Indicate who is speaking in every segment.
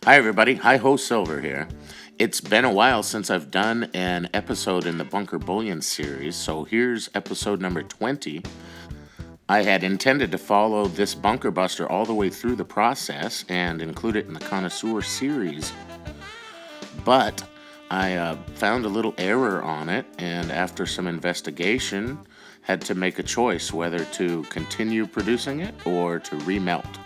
Speaker 1: Hi everybody, Hiho Silver here. It's been a while since I've done an episode in the Bunker Bullion series, so here's episode number 20. I had intended to follow this bunker buster all the way through the process and include it in the Connoisseur series, but I found a little error on it, and after some investigation, had to make a choice whether to continue producing it or to remelt.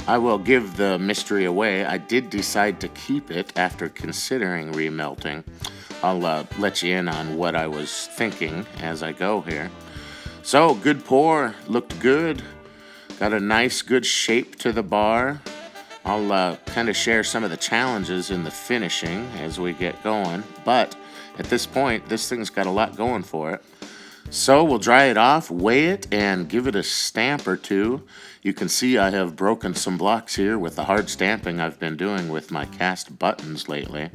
Speaker 1: I will give the mystery away. I did decide to keep it after considering remelting. I'll let you in on what I was thinking as I go here. So, good pour, looked good. Got a nice, good shape to the bar. I'll kind of share some of the challenges in the finishing as we get going. But at this point, this thing's got a lot going for it. So we'll dry it off, weigh it, and give it a stamp or two. You can see I have broken some blocks here with the hard stamping I've been doing with my cast buttons lately.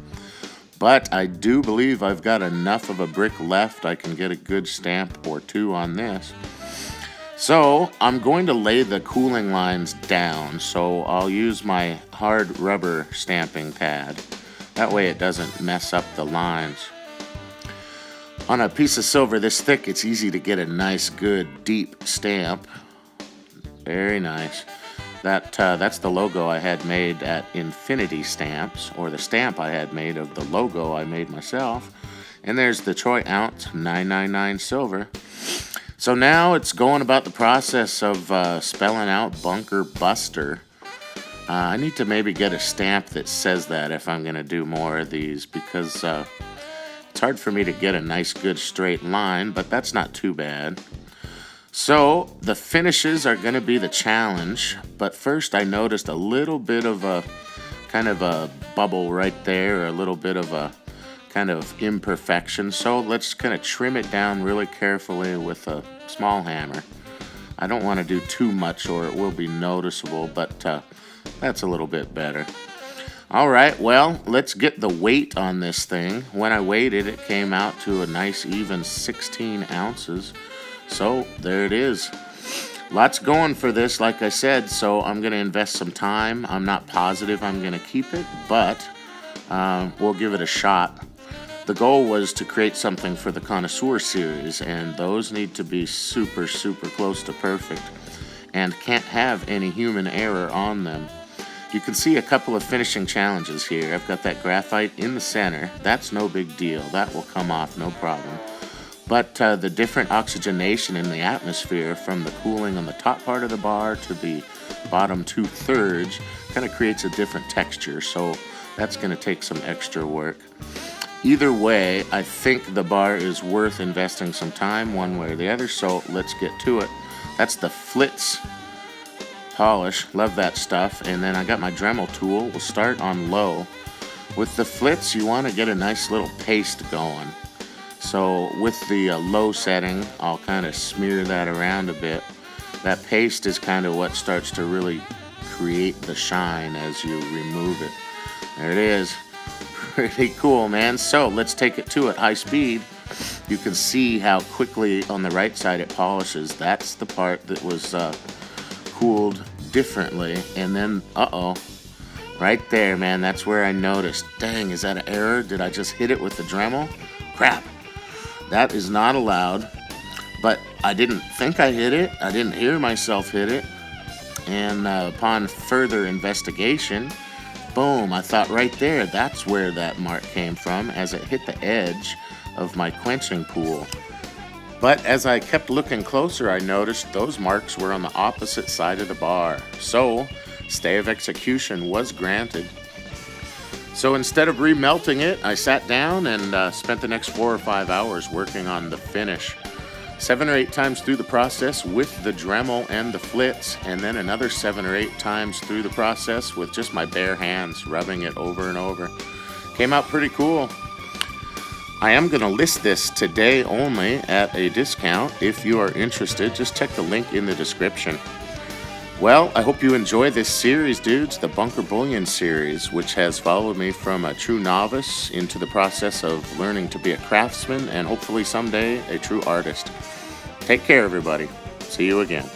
Speaker 1: But I do believe I've got enough of a brick left I can get a good stamp or two on this. So I'm going to lay the cooling lines down, so I'll use my hard rubber stamping pad. That way it doesn't mess up the lines. On a piece of silver this thick, it's easy to get a nice, good, deep stamp. Very nice. That's the logo I had made at Infinity Stamps, or the stamp I had made of the logo I made myself. And there's the troy ounce 999 silver. So now it's going about the process of spelling out Bunker Buster. I need to maybe get a stamp that says that if I'm going to do more of these, because it's hard for me to get a nice, good, straight line, but that's not too bad. So the finishes are going to be the challenge, but first I noticed a little bit of a kind of a bubble right there, or a little bit of a kind of imperfection. So let's kind of trim it down really carefully with a small hammer. I don't want to do too much or it will be noticeable, but that's a little bit better. All right, well, let's get the weight on this thing. When I weighed it, it came out to a nice even 16 ounces. So there it is. Lots going for this, like I said, so I'm going to invest some time. I'm not positive I'm going to keep it, but we'll give it a shot. The goal was to create something for the Connoisseur series, and those need to be super, super close to perfect and can't have any human error on them. You can see a couple of finishing challenges here. I've got that graphite in the center. That's no big deal. That will come off, no problem. But the different oxygenation in the atmosphere from the cooling on the top part of the bar to the bottom 2/3 kind of creates a different texture. So that's going to take some extra work. Either way, I think the bar is worth investing some time one way or the other. So let's get to it. That's the Flitz polish, love that stuff. And then I got my Dremel tool. We'll start on low. With the Flitz, you want to get a nice little paste going. So with the low setting, I'll kind of smear that around a bit. That paste is kind of what starts to really create the shine as you remove it. There it is. Pretty cool, man. So let's take it to it high speed. You can see how quickly on the right side it polishes. That's the part that was cooled differently. And then, right there, man, that's where I noticed. Dang, is that an error? Did I just hit it with the Dremel? Crap. That is not allowed. But I didn't think I hit it. I didn't hear myself hit it. And upon further investigation, boom, I thought right there, that's where that mark came from as it hit the edge of my quenching pool. But as I kept looking closer, I noticed those marks were on the opposite side of the bar. So, stay of execution was granted. So instead of remelting it, I sat down and spent the next 4 or 5 hours working on the finish. 7 or 8 times through the process with the Dremel and the Flitz, and then another 7 or 8 times through the process with just my bare hands, rubbing it over and over. Came out pretty cool. I am going to list this today only at a discount. If you are interested, just check the link in the description. Well, I hope you enjoy this series, dudes, the Bunker Bullion series, which has followed me from a true novice into the process of learning to be a craftsman and hopefully someday a true artist. Take care, everybody. See you again.